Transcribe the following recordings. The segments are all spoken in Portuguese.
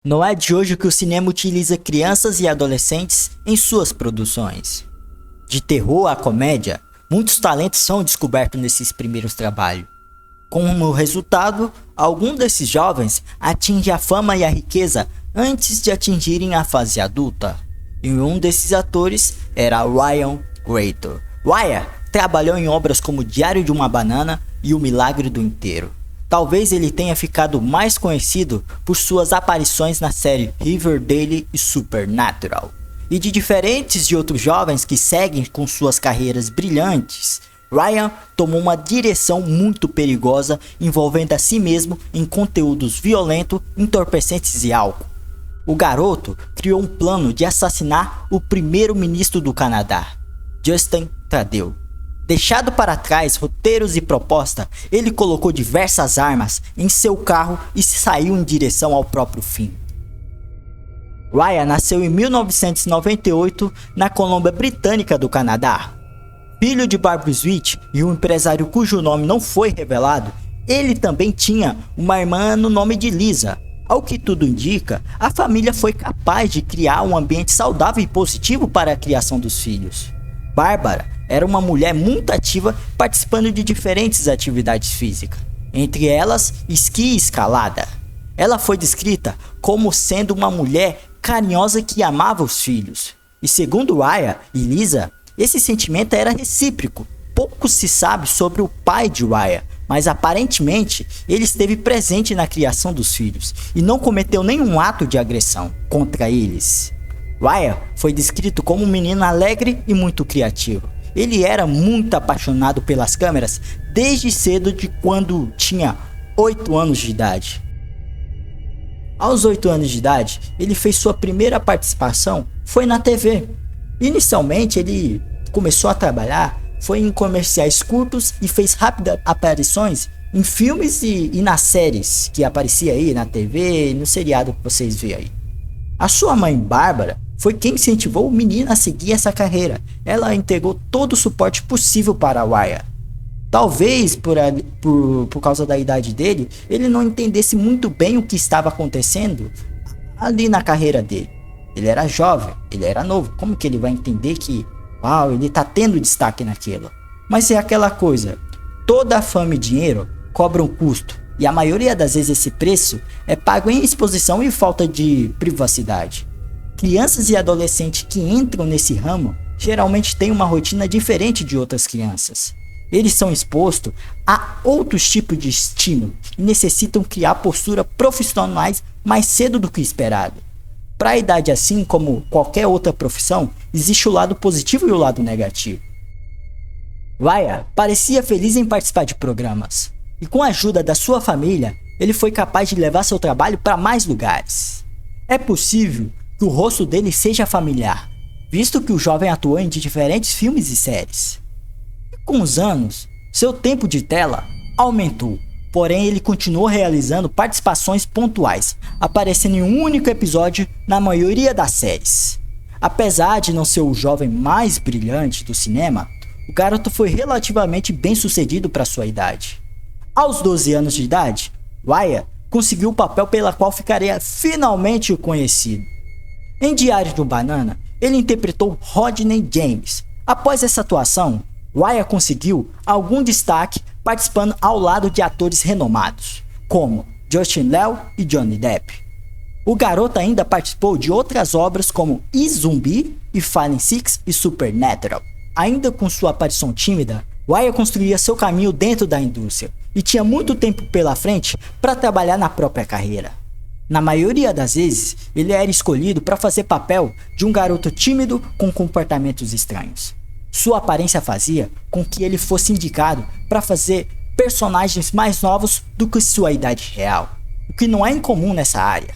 Não é de hoje que o cinema utiliza crianças e adolescentes em suas produções. De terror à comédia, muitos talentos são descobertos nesses primeiros trabalhos. Como resultado, alguns desses jovens atingem a fama e a riqueza antes de atingirem a fase adulta. E um desses atores era Ryan Greator. Ryan trabalhou em obras como Diário de uma Banana e O Milagre do Inteiro. Talvez ele tenha ficado mais conhecido por suas aparições na série Riverdale e Supernatural. E de diferentes de outros jovens que seguem com suas carreiras brilhantes, Ryan tomou uma direção muito perigosa envolvendo a si mesmo em conteúdos violentos, entorpecentes e álcool. O garoto criou um plano de assassinar o primeiro-ministro do Canadá, Justin Trudeau. Deixado para trás roteiros e proposta, ele colocou diversas armas em seu carro e saiu em direção ao próprio fim. Ryan nasceu em 1998 na Colômbia Britânica do Canadá. Filho de Barbara Sweet e um empresário cujo nome não foi revelado, ele também tinha uma irmã no nome de Lisa. Ao que tudo indica, a família foi capaz de criar um ambiente saudável e positivo para a criação dos filhos. Bárbara era uma mulher muito ativa, participando de diferentes atividades físicas, entre elas esqui e escalada. Ela foi descrita como sendo uma mulher carinhosa que amava os filhos. E segundo Ryan e Lisa, esse sentimento era recíproco. Pouco se sabe sobre o pai de Ryan, mas aparentemente ele esteve presente na criação dos filhos e não cometeu nenhum ato de agressão contra eles. Ryan foi descrito como um menino alegre e muito criativo. Ele era muito apaixonado pelas câmeras desde cedo, de quando tinha 8 anos de idade. Aos 8 anos de idade, ele fez sua primeira participação foi na TV. Inicialmente ele começou a trabalhar foi em comerciais curtos e fez rápidas aparições em filmes e nas séries que aparecia aí na TV e no seriado que vocês veem aí. A sua mãe, Bárbara, foi quem incentivou o menino a seguir essa carreira. Ela entregou todo o suporte possível para Ryan. Talvez por causa da idade dele, ele não entendesse muito bem o que estava acontecendo ali na carreira dele. Ele era jovem, ele era novo. Como que ele vai entender que, ele tá tendo destaque naquilo? Mas é aquela coisa, toda a fama e dinheiro cobram um custo. E a maioria das vezes esse preço é pago em exposição e falta de privacidade. Crianças e adolescentes que entram nesse ramo geralmente têm uma rotina diferente de outras crianças. Eles são expostos a outros tipos de estímulo e necessitam criar posturas profissionais mais cedo do que esperado. Para a idade, assim como qualquer outra profissão, existe o lado positivo e o lado negativo. Ryan parecia feliz em participar de programas, e com a ajuda da sua família, ele foi capaz de levar seu trabalho para mais lugares. É possível que o rosto dele seja familiar, visto que o jovem atuou em diferentes filmes e séries. Com os anos, seu tempo de tela aumentou, porém ele continuou realizando participações pontuais, aparecendo em um único episódio na maioria das séries. Apesar de não ser o jovem mais brilhante do cinema, o garoto foi relativamente bem sucedido para sua idade. Aos 12 anos de idade, Ryan conseguiu o papel pela qual ficaria finalmente conhecido. Em Diário de uma Banana, ele interpretou Rodney James. Após essa atuação, Ryan conseguiu algum destaque participando ao lado de atores renomados, como Justin Lew e Johnny Depp. O garoto ainda participou de outras obras como E Zumbi e Fallen Six e Supernatural. Ainda com sua aparição tímida, Ryan construía seu caminho dentro da indústria e tinha muito tempo pela frente para trabalhar na própria carreira. Na maioria das vezes, ele era escolhido para fazer papel de um garoto tímido com comportamentos estranhos. Sua aparência fazia com que ele fosse indicado para fazer personagens mais novos do que sua idade real, o que não é incomum nessa área.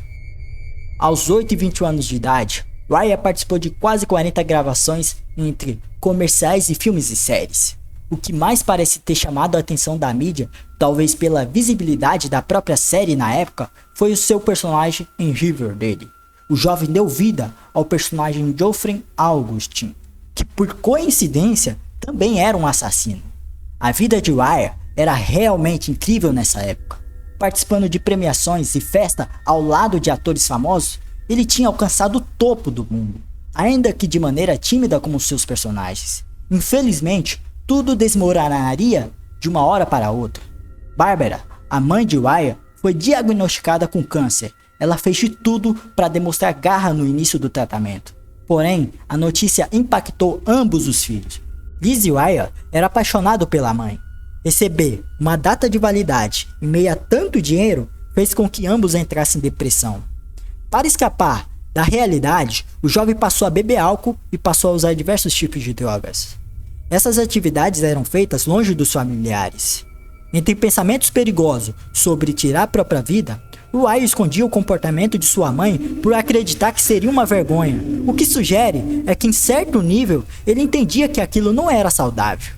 Aos 8 e 21 anos de idade, Ryan participou de quase 40 gravações entre comerciais e filmes e séries. O que mais parece ter chamado a atenção da mídia, talvez pela visibilidade da própria série na época, foi o seu personagem em Riverdale. O jovem deu vida ao personagem Geoffrey Augustin, que por coincidência também era um assassino. A vida de Ryan era realmente incrível nessa época. Participando de premiações e festa ao lado de atores famosos, ele tinha alcançado o topo do mundo, ainda que de maneira tímida como seus personagens. Infelizmente, tudo desmoronaria de uma hora para outra. Barbara, a mãe de Wyatt, foi diagnosticada com câncer. Ela fez de tudo para demonstrar garra no início do tratamento. Porém, a notícia impactou ambos os filhos. Liz e Wyatt era apaixonado pela mãe. Receber uma data de validade em meio a tanto dinheiro fez com que ambos entrassem em depressão. Para escapar da realidade, o jovem passou a beber álcool e passou a usar diversos tipos de drogas. Essas atividades eram feitas longe dos familiares. Entre pensamentos perigosos sobre tirar a própria vida, Wyatt escondia o comportamento de sua mãe por acreditar que seria uma vergonha. O que sugere é que em certo nível ele entendia que aquilo não era saudável.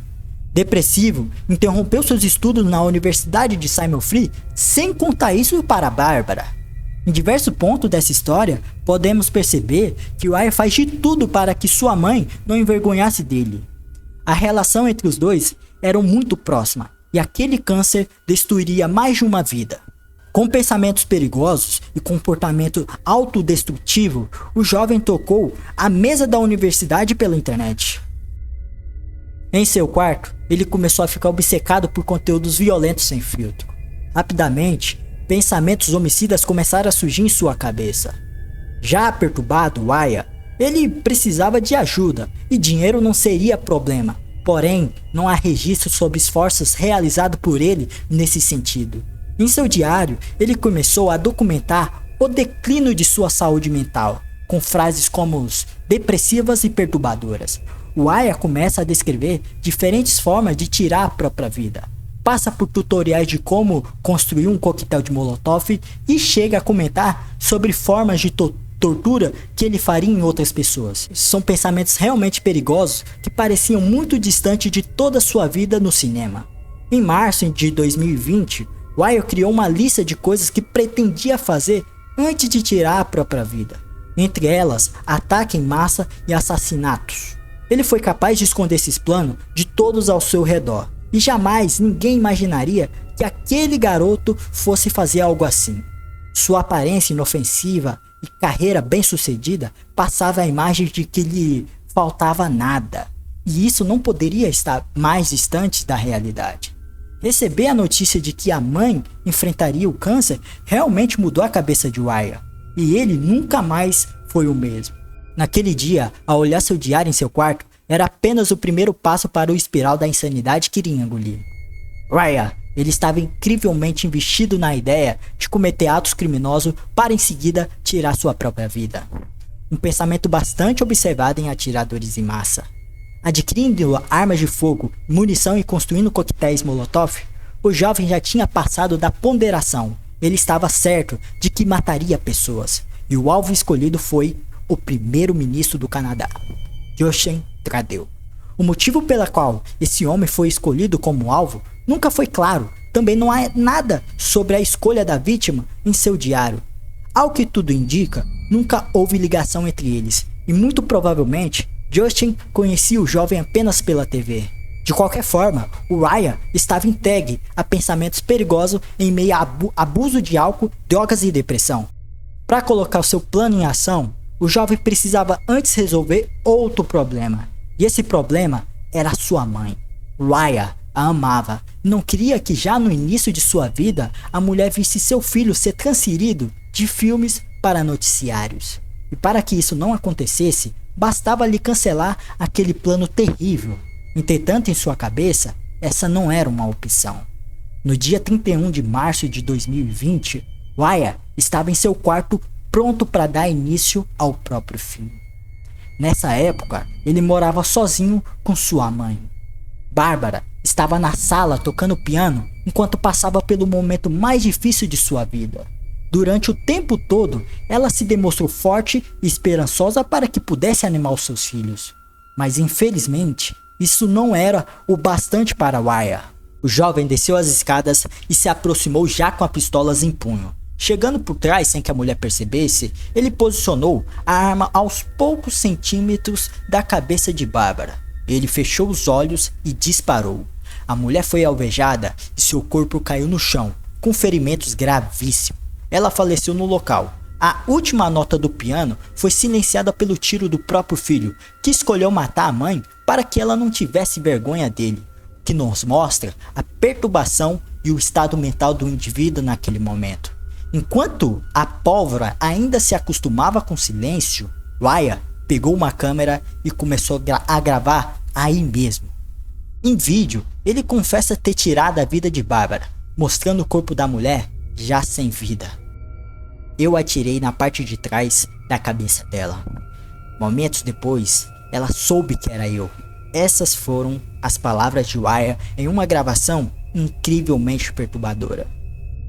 Depressivo, interrompeu seus estudos na Universidade de Simon Free sem contar isso para Barbara. Em diversos pontos dessa história, podemos perceber que Wyatt faz de tudo para que sua mãe não envergonhasse dele. A relação entre os dois era muito próxima e aquele câncer destruiria mais de uma vida. Com pensamentos perigosos e comportamento autodestrutivo, o jovem tocou a mesa da universidade pela internet. Em seu quarto, ele começou a ficar obcecado por conteúdos violentos sem filtro. Rapidamente, pensamentos homicidas começaram a surgir em sua cabeça. Já perturbado, Wyatt, ele precisava de ajuda e dinheiro não seria problema. Porém, não há registro sobre esforços realizados por ele nesse sentido. Em seu diário, ele começou a documentar o declínio de sua saúde mental, com frases como depressivas e perturbadoras. Wyatt começa a descrever diferentes formas de tirar a própria vida. Passa por tutoriais de como construir um coquetel de Molotov e chega a comentar sobre formas de tortura que ele faria em outras pessoas. São pensamentos realmente perigosos que pareciam muito distantes de toda a sua vida no cinema. Em março de 2020, Wyatt criou uma lista de coisas que pretendia fazer antes de tirar a própria vida. Entre elas, ataque em massa e assassinatos. Ele foi capaz de esconder esses planos de todos ao seu redor. E jamais ninguém imaginaria que aquele garoto fosse fazer algo assim. Sua aparência inofensiva e carreira bem-sucedida passava a imagem de que lhe faltava nada. E isso não poderia estar mais distante da realidade. Receber a notícia de que a mãe enfrentaria o câncer realmente mudou a cabeça de Wyatt. E ele nunca mais foi o mesmo. Naquele dia, ao olhar seu diário em seu quarto, era apenas o primeiro passo para o espiral da insanidade que iria engolir. Wyatt, ele estava incrivelmente investido na ideia de cometer atos criminosos para em seguida tirar sua própria vida. Um pensamento bastante observado em atiradores em massa. Adquirindo armas de fogo, munição e construindo coquetéis Molotov, o jovem já tinha passado da ponderação. Ele estava certo de que mataria pessoas. E o alvo escolhido foi o primeiro-ministro do Canadá, Justin Trudeau. O motivo pela qual esse homem foi escolhido como alvo nunca foi claro. Também não há nada sobre a escolha da vítima em seu diário. Ao que tudo indica, nunca houve ligação entre eles, e muito provavelmente Justin conhecia o jovem apenas pela TV. De qualquer forma, o Wyatt estava entregue a pensamentos perigosos em meio a abuso de álcool, drogas e depressão. Para colocar o seu plano em ação, o jovem precisava antes resolver outro problema. E esse problema era sua mãe. Wyatt a amava e não queria que já no início de sua vida a mulher visse seu filho ser transferido de filmes para noticiários. E para que isso não acontecesse, bastava lhe cancelar aquele plano terrível. Entretanto, em sua cabeça, essa não era uma opção. No dia 31 de março de 2020, Wyatt estava em seu quarto pronto para dar início ao próprio filho. Nessa época, ele morava sozinho com sua mãe. Barbara estava na sala tocando piano enquanto passava pelo momento mais difícil de sua vida. Durante o tempo todo, ela se demonstrou forte e esperançosa para que pudesse animar os seus filhos. Mas infelizmente, isso não era o bastante para Wyatt. O jovem desceu as escadas e se aproximou já com as pistolas em punho. Chegando por trás sem que a mulher percebesse, ele posicionou a arma aos poucos centímetros da cabeça de Barbara. Ele fechou os olhos e disparou. A mulher foi alvejada e seu corpo caiu no chão, com ferimentos gravíssimos. Ela faleceu no local. A última nota do piano foi silenciada pelo tiro do próprio filho, que escolheu matar a mãe para que ela não tivesse vergonha dele, o que nos mostra a perturbação e o estado mental do indivíduo naquele momento. Enquanto a pólvora ainda se acostumava com o silêncio, Ryan pegou uma câmera e começou a gravar aí mesmo. Em vídeo, ele confessa ter tirado a vida de Barbara, mostrando o corpo da mulher já sem vida. Eu atirei na parte de trás da cabeça dela. Momentos depois, ela soube que era eu. Essas foram as palavras de Ryan em uma gravação incrivelmente perturbadora.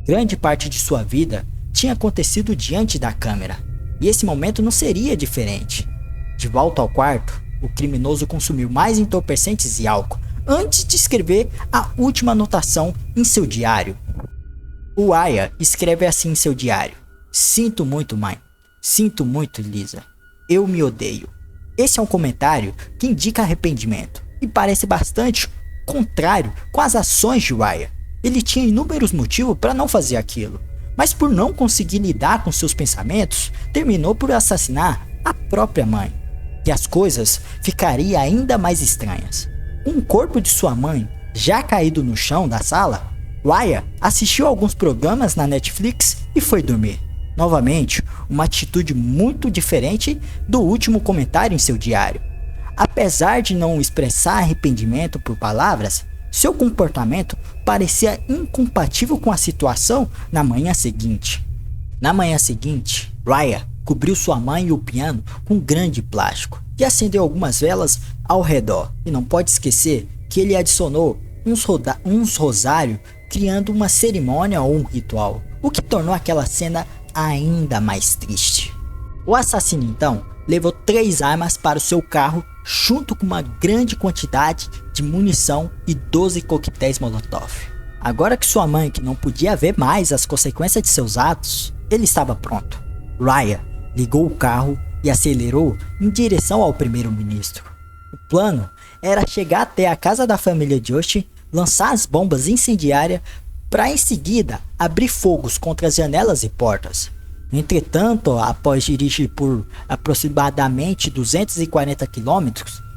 Grande parte de sua vida tinha acontecido diante da câmera, e esse momento não seria diferente. De volta ao quarto, o criminoso consumiu mais entorpecentes e álcool antes de escrever a última anotação em seu diário. O Ryan escreve assim em seu diário: "Sinto muito, mãe. Sinto muito, Lisa. Eu me odeio." Esse é um comentário que indica arrependimento e parece bastante contrário com as ações de Ryan. Ele tinha inúmeros motivos para não fazer aquilo, mas por não conseguir lidar com seus pensamentos, terminou por assassinar a própria mãe. E as coisas ficariam ainda mais estranhas. Com o corpo de sua mãe já caído no chão da sala, Ryan assistiu alguns programas na Netflix e foi dormir. Novamente, uma atitude muito diferente do último comentário em seu diário. Apesar de não expressar arrependimento por palavras, seu comportamento parecia incompatível com a situação na manhã seguinte. Na manhã seguinte, Ryan cobriu sua mãe e o piano com grande plástico e acendeu algumas velas ao redor. E não pode esquecer que ele adicionou uns rosários, criando uma cerimônia ou um ritual, o que tornou aquela cena ainda mais triste. O assassino então levou 3 armas para o seu carro, junto com uma grande quantidade de munição e 12 coquetéis Molotov. Agora que sua mãe que não podia ver mais as consequências de seus atos, ele estava pronto. Ryan ligou o carro e acelerou em direção ao primeiro-ministro. O plano era chegar até a casa da família Josh, lançar as bombas incendiárias para em seguida abrir fogos contra as janelas e portas. Entretanto, após dirigir por aproximadamente 240 km,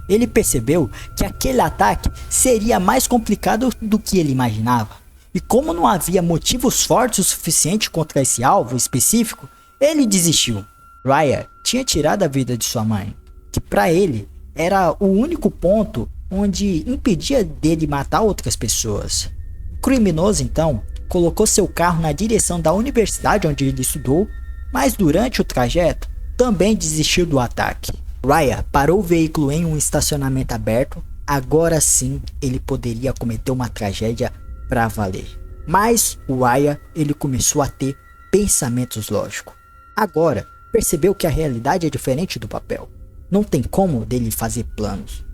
ele percebeu que aquele ataque seria mais complicado do que ele imaginava. E como não havia motivos fortes o suficiente contra esse alvo específico, ele desistiu. Ryan tinha tirado a vida de sua mãe, que para ele era o único ponto onde impedia dele matar outras pessoas. O criminoso então colocou seu carro na direção da universidade onde ele estudou, mas durante o trajeto também desistiu do ataque. Ryan parou o veículo em um estacionamento aberto. Agora sim ele poderia cometer uma tragédia para valer. Mas o Ryan ele começou a ter pensamentos lógicos. Agora percebeu que a realidade é diferente do papel. Não tem como dele fazer planos.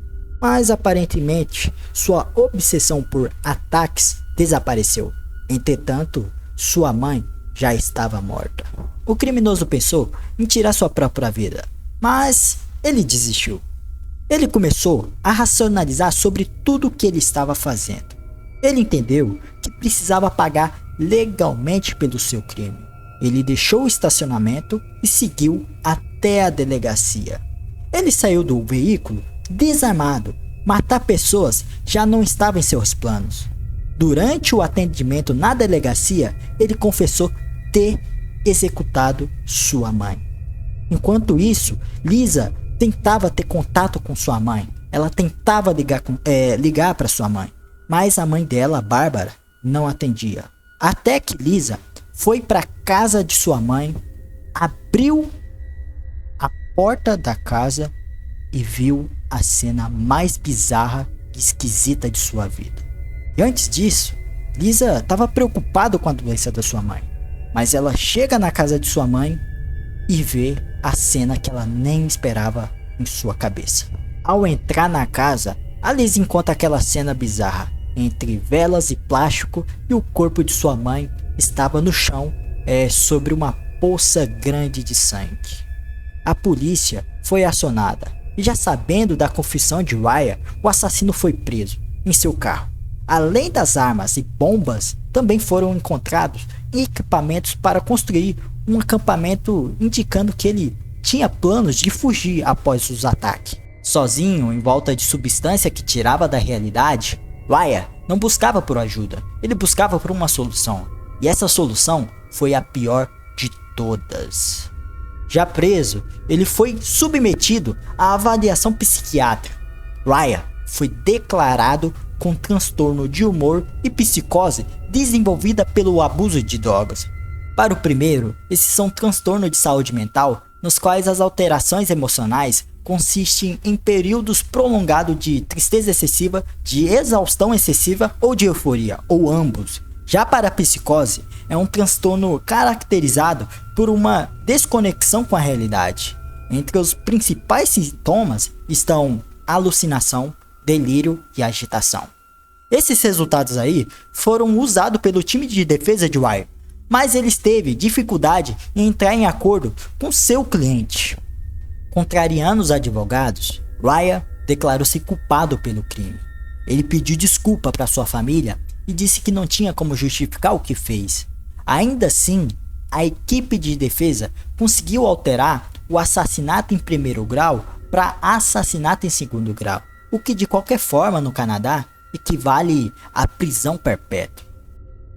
Mas aparentemente sua obsessão por ataques desapareceu. Entretanto, sua mãe já estava morta. O criminoso pensou em tirar sua própria vida, mas ele desistiu. Ele começou a racionalizar sobre tudo o que ele estava fazendo. Ele entendeu que precisava pagar legalmente pelo seu crime. Ele deixou o estacionamento e seguiu até a delegacia. Ele saiu do veículo desarmado. Matar pessoas já não estava em seus planos. Durante o atendimento na delegacia, ele confessou ter executado sua mãe. Enquanto isso, Lisa tentava ter contato com sua mãe. Ela tentava ligar para sua mãe, mas a mãe dela, Bárbara, não atendia. Até que Lisa foi para a casa de sua mãe, abriu a porta da casa e viu a cena mais bizarra e esquisita de sua vida. E antes disso, Lisa estava preocupada com a doença da sua mãe, mas ela chega na casa de sua mãe e vê a cena que ela nem esperava em sua cabeça. Ao entrar na casa, a Lisa encontra aquela cena bizarra, entre velas e plástico, e o corpo de sua mãe estava no chão, sobre uma poça grande de sangue. A polícia foi acionada, e já sabendo da confissão de Ryan, o assassino foi preso em seu carro. Além das armas e bombas, também foram encontrados equipamentos para construir um acampamento, indicando que ele tinha planos de fugir após os ataques. Sozinho, em volta de substância que tirava da realidade, Ryan não buscava por ajuda, ele buscava por uma solução. E essa solução foi a pior de todas. Já preso, ele foi submetido à avaliação psiquiátrica. Ryan foi declarado com transtorno de humor e psicose desenvolvida pelo abuso de drogas. Para o primeiro, esses são transtornos de saúde mental, nos quais as alterações emocionais consistem em períodos prolongados de tristeza excessiva, de exaustão excessiva ou de euforia, ou ambos. Já para a psicose, é um transtorno caracterizado por uma desconexão com a realidade. Entre os principais sintomas estão alucinação, delírio e agitação. Esses resultados aí foram usados pelo time de defesa de Ryan, mas ele teve dificuldade em entrar em acordo com seu cliente. Contrariando os advogados, Ryan declarou-se culpado pelo crime. Ele pediu desculpa para sua família e disse que não tinha como justificar o que fez. Ainda assim, a equipe de defesa conseguiu alterar o assassinato em primeiro grau para assassinato em segundo grau, o que de qualquer forma no Canadá equivale à prisão perpétua.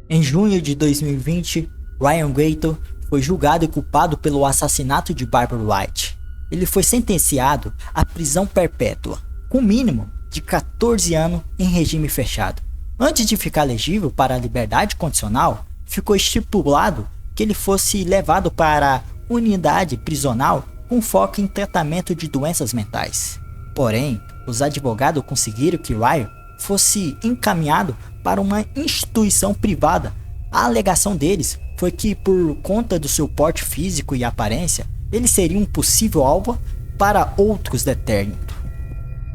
Em junho de 2020, Ryan Gator foi julgado e culpado pelo assassinato de Barbara White. Ele foi sentenciado à prisão perpétua, com mínimo de 14 anos em regime fechado. Antes de ficar elegível para a liberdade condicional, ficou estipulado que ele fosse levado para a unidade prisional com foco em tratamento de doenças mentais. Porém, os advogados conseguiram que Ryan fosse encaminhado para uma instituição privada. A alegação deles foi que, por conta do seu porte físico e aparência, ele seria um possível alvo para outros deténutos.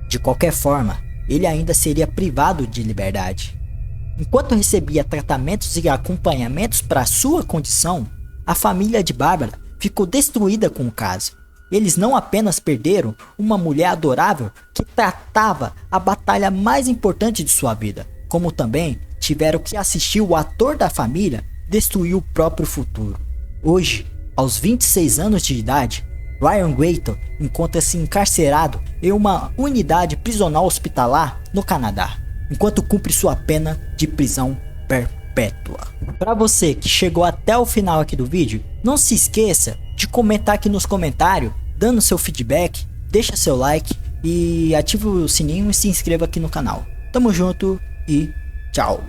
De qualquer forma, ele ainda seria privado de liberdade. Enquanto recebia tratamentos e acompanhamentos para sua condição, a família de Barbara ficou destruída com o caso. Eles não apenas perderam uma mulher adorável que tratava a batalha mais importante de sua vida, como também tiveram que assistir o ator da família destruir o próprio futuro. Hoje, aos 26 anos de idade, Ryan Gator encontra-se encarcerado em uma unidade prisional hospitalar no Canadá, enquanto cumpre sua pena de prisão perpétua. Para você que chegou até o final aqui do vídeo, não se esqueça de comentar aqui nos comentários, dando seu feedback, deixa seu like e ative o sininho e se inscreva aqui no canal. Tamo junto e tchau!